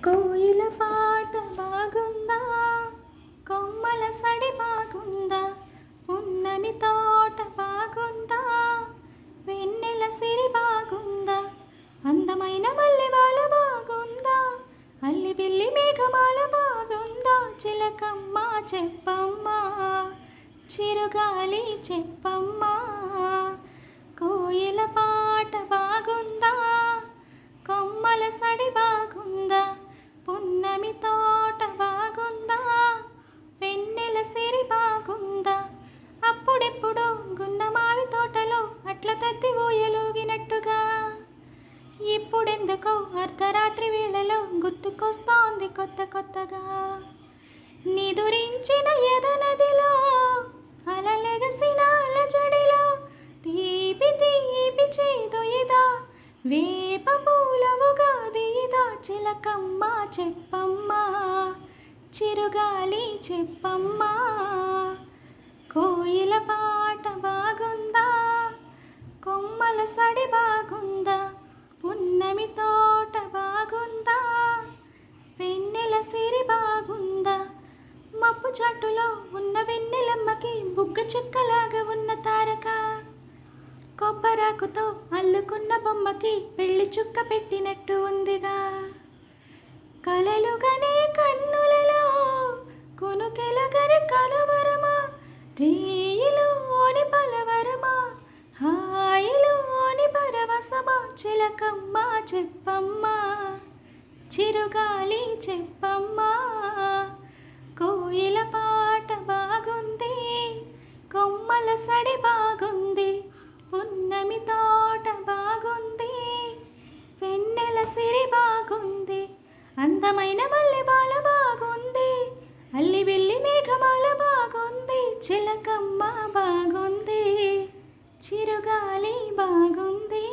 కోయిల పాట బాగుందా, కొమ్మల సడి బాగుందా, పున్నమి తోట బాగుందా, వెన్నెల సిరి బాగుందా, అందమైన మల్లెమాల బాగుందా, అల్లి బిల్లి మేఘమాల బాగుందా, చిలకమ్మ చెప్పమ్మా, చిరుగాలి చెప్పమ్మా. కోయిల పాట బాగుందా, కొమ్మల సడి బాగుందా, పున్నమి తోట బాగుందా, వెన్నెల సిరి బాగుందా, అప్పుడెప్పుడు గున్నమావి తోటలో అట్ల తద్ది ఊయలూగినట్టుగా, ఇప్పుడెందుకో అర్ధరాత్రి వేళలో గుర్తుకొస్తోంది కొత్త కొత్తగా. నిదురించిన ఎదనదిలో అలలెగసిన అలజడిలో తీపి తీపి చేదు ఇదా, వేప పూలవుగాది ఇదా, చిలకమ్మ చెప్పమ్మా, చిరుగాలి చెప్పమ్మా. కోయిల పాట బాగుందా, కొమ్మల సడి బాగుందా, పున్నమి తోట బాగుందా, వెన్నెల సిరి బాగుందా, మబ్బు చాటులో ఉన్న వెన్నెలమ్మకి బుగ్గ చెక్కలాగా ఉన్న తారక, కొబ్బరాకుతో అల్లుకున్న బొమ్మకి పెళ్లి చుక్క పెట్టినట్టు ఉందిగా. కలలుగనే కన్నులలో కొనుకెలగని కలవరమా, రేయిలోని పలవరమా, హాయిలోని పరవశమా, చిలకమ్మ చెప్పమ్మా, చిరుగాలి చెప్పమ్మా. కోయిల పాట బాగుంది, కొమ్మల సడి బాగుంది, పున్నమి తోట బాగుంది, వెన్నెల సిరి బాగుంది, అందమైన మల్లెమాల బాగుంది, అల్లి బిల్లి మేఘమాల బాగుంది, చిలకమ్మ బాగుంది, చిరుగాలి బాగుంది.